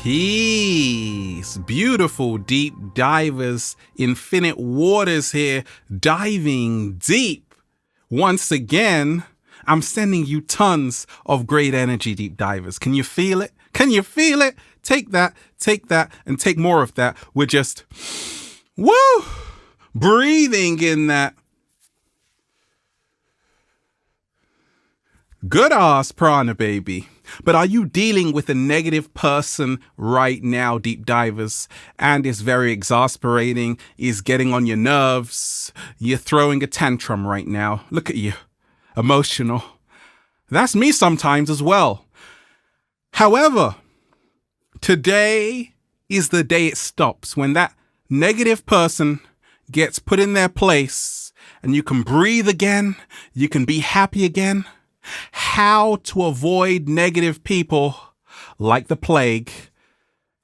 Peace, beautiful deep divers, infinite waters here, diving deep. Once again, I'm sending you tons of great energy, deep divers. Can you feel it? Can you feel it? Take that, and take more of that. We're just, breathing in that good ass prana, baby. But are you dealing with a negative person right now, deep divers? And it's very exasperating, is getting on your nerves. You're throwing a tantrum right now. Look at you, emotional. That's me sometimes as well. However, today is the day it stops, when that negative person gets put in their place and you can breathe again, you can be happy again. How to avoid negative people like the plague.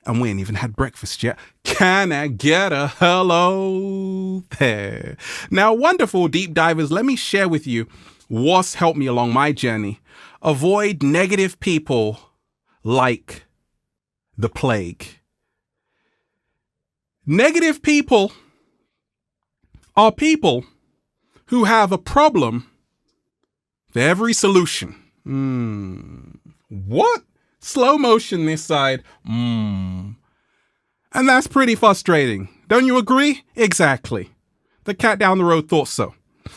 And we ain't even had breakfast yet. Can I get a hello there? Now, wonderful deep divers, let me share with you what's helped me along my journey. Avoid negative people like the plague. Negative people are people who have a problem for every solution. What? Slow motion this side. And that's pretty frustrating. Don't you agree? Exactly. The cat down the road thought so.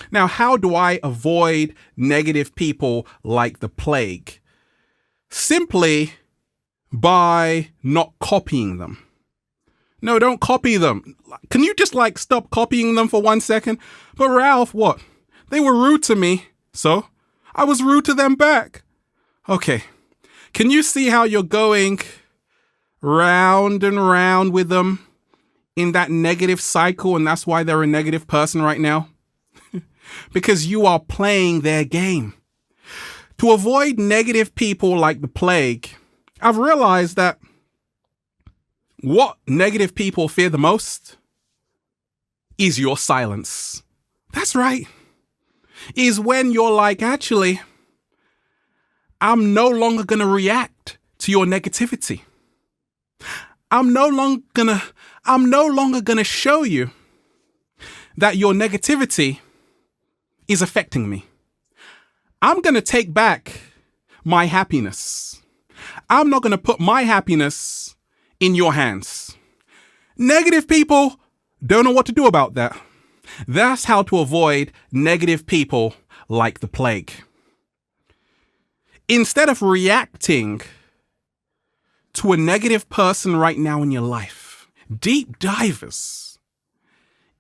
Now, how do I avoid negative people like the plague? Simply by not copying them. No, don't copy them. Can you just stop copying them for 1 second? But Ralph, what? They were rude to me, so I was rude to them back. Okay. Can you see how you're going round and round with them in that negative cycle, and that's why they're a negative person right now? Because you are playing their game. To avoid negative people like the plague, I've realized that what negative people fear the most is your silence. That's right. Is when you're like, actually, I'm no longer going to react to your negativity. I'm no longer going to show you that your negativity is affecting me. I'm going to take back my happiness. I'm not going to put my happiness in your hands. Negative people don't know what to do about that. That's how to avoid negative people like the plague. Instead of reacting to a negative person right now in your life, deep divers,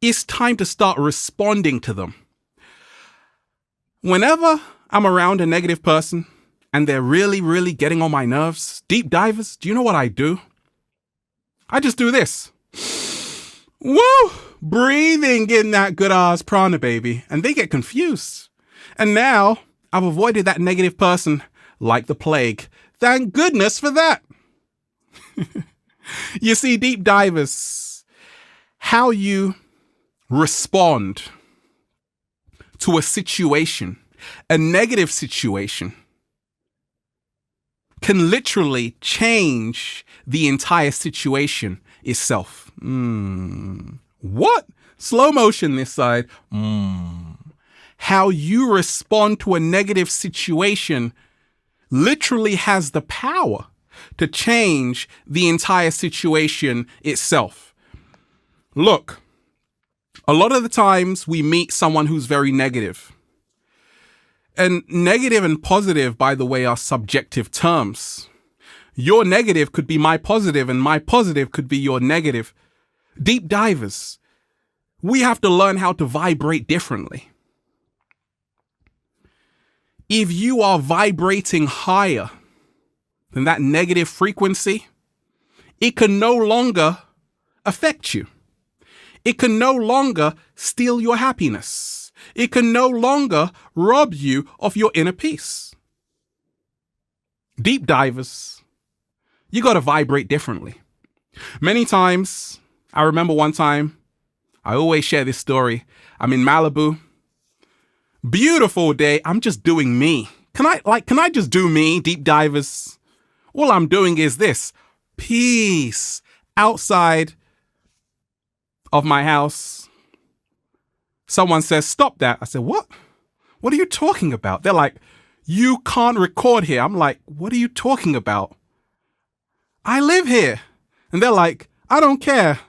it's time to start responding to them. Whenever I'm around a negative person and they're really, really getting on my nerves, deep divers, do you know what I do? I just do this. Woo! Breathing in that good ass prana, baby. And they get confused. And now I've avoided that negative person like the plague. Thank goodness for that. You see, deep divers, how you respond to a situation, a negative situation, can literally change the entire situation itself. What? Slow motion this side. How you respond to a negative situation literally has the power to change the entire situation itself. Look, a lot of the times we meet someone who's very negative. And negative and positive, by the way, are subjective terms. Your negative could be my positive, and my positive could be your negative. Deep divers, we have to learn how to vibrate differently. If you are vibrating higher than that negative frequency, it can no longer affect you. It can no longer steal your happiness. It can no longer rob you of your inner peace. Deep divers, you got to vibrate differently. Many times, I remember one time, I always share this story. I'm in Malibu. Beautiful day. I'm just doing me. Can I just do me, deep divers? All I'm doing is this. Peace. Outside of my house, someone says, stop that. I said, what? What are you talking about? They're like, you can't record here. I'm like, what are you talking about? I live here. And they're like, I don't care.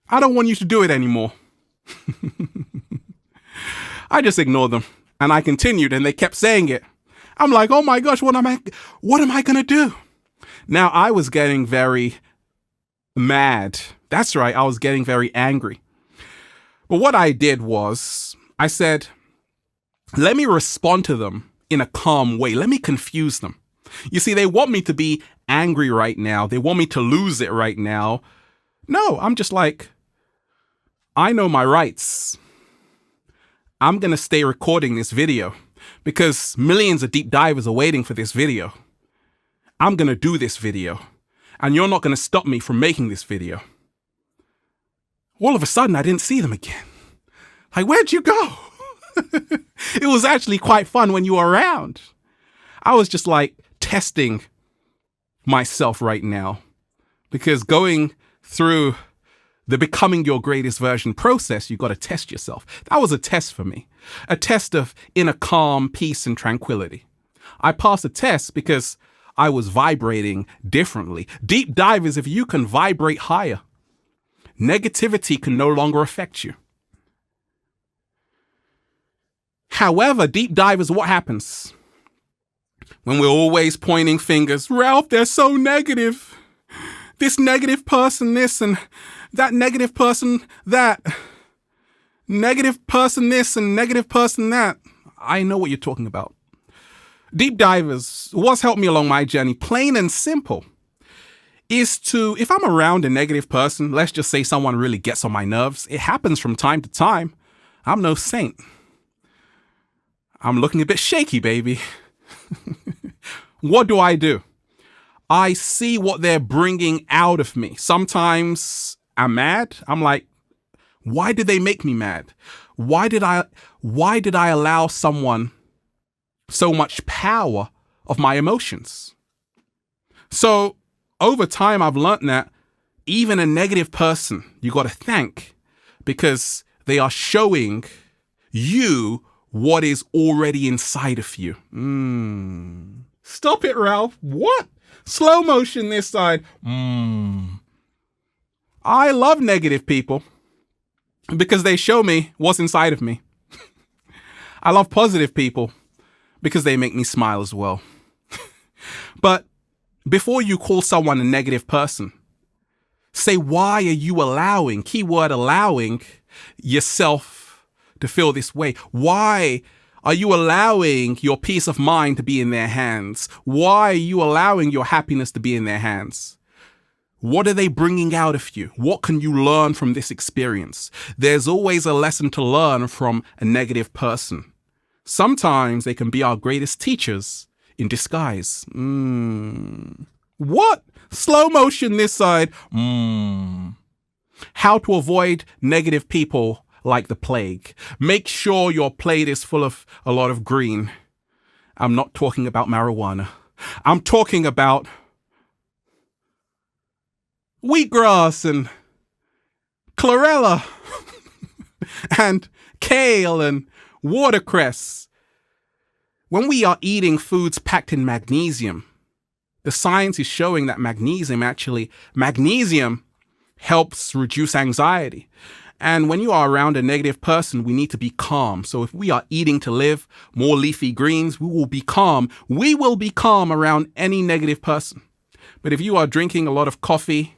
I don't want you to do it anymore. I just ignored them and I continued and they kept saying it. I'm like, oh my gosh, what am I going to do? Now I was getting very mad. That's right. I was getting very angry. But what I did was I said, let me respond to them in a calm way. Let me confuse them. You see, they want me to be angry right now. They want me to lose it right now. No, I'm just like, I know my rights. I'm going to stay recording this video because millions of deep divers are waiting for this video. I'm going to do this video and you're not going to stop me from making this video. All of a sudden, I didn't see them again. Like, where'd you go? It was actually quite fun when you were around. I was just like testing myself right now because going through the becoming your greatest version process, you got to test yourself. That was a test for me, a test of inner calm, peace, and tranquility. I passed the test because I was vibrating differently. Deep divers, if you can vibrate higher, negativity can no longer affect you. However, deep divers, what happens? When we're always pointing fingers, Ralph, they're so negative. This negative person, this, and that negative person, that. Negative person, this, and negative person, that. I know what you're talking about. Deep divers, what's helped me along my journey, plain and simple, is to, if I'm around a negative person, let's just say someone really gets on my nerves. It happens from time to time. I'm no saint. I'm looking a bit shaky, baby. What do? I see what they're bringing out of me. Sometimes I'm mad. I'm like, why did they make me mad? Why did I allow someone so much power of my emotions? So over time, I've learned that even a negative person, you got to thank because they are showing you what is already inside of you. Stop it, Ralph. What? Slow motion this side. I love negative people because they show me what's inside of me. I love positive people because they make me smile as well. But before you call someone a negative person, say, why are you allowing, keyword allowing, yourself to feel this way? Why are you allowing your peace of mind to be in their hands? Why are you allowing your happiness to be in their hands? What are they bringing out of you? What can you learn from this experience? There's always a lesson to learn from a negative person. Sometimes they can be our greatest teachers in disguise. What? Slow motion this side. How to avoid negative people like the plague. Make sure your plate is full of a lot of green. I'm not talking about marijuana. I'm talking about wheatgrass and chlorella and kale and watercress. When we are eating foods packed in magnesium, the science is showing that magnesium helps reduce anxiety. And when you are around a negative person, we need to be calm. So if we are eating to live, more leafy greens, we will be calm. We will be calm around any negative person. But if you are drinking a lot of coffee,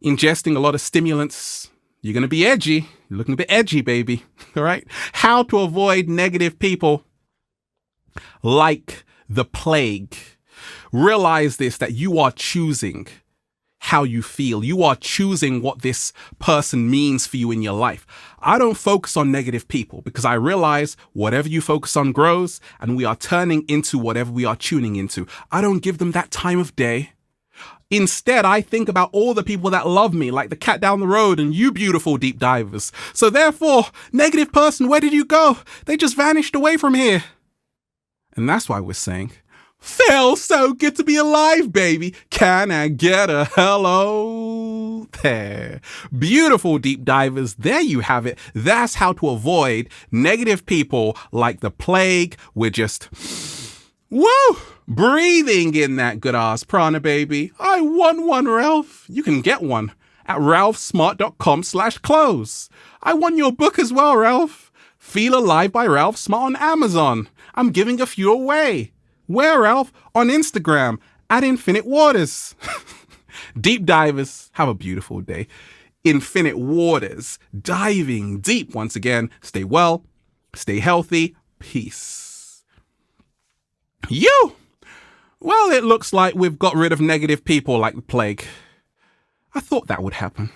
ingesting a lot of stimulants, you're going to be edgy. You're looking a bit edgy, baby. All right. How to avoid negative people like the plague. Realize this, that you are choosing how you feel. You are choosing what this person means for you in your life. I don't focus on negative people because I realize whatever you focus on grows and we are turning into whatever we are tuning into. I don't give them that time of day. Instead, I think about all the people that love me, like the cat down the road and you beautiful deep divers. So therefore, negative person, where did you go? They just vanished away from here. And that's why we're saying, Feels so good to be alive, baby. Can I get a hello there? Beautiful deep divers. There you have it. That's how to avoid negative people like the plague. We're just, woo, breathing in that good ass prana, baby. I want one, Ralph. You can get one at ralphsmart.com/close. I want your book as well, Ralph. Feel Alive by Ralph Smart on Amazon. I'm giving a few away. Where, Ralph? On Instagram at Infinite Waters. Deep divers, have a beautiful day. Infinite Waters, diving deep once again. Stay well, stay healthy, peace. Well, it looks like we've got rid of negative people like the plague. I thought that would happen.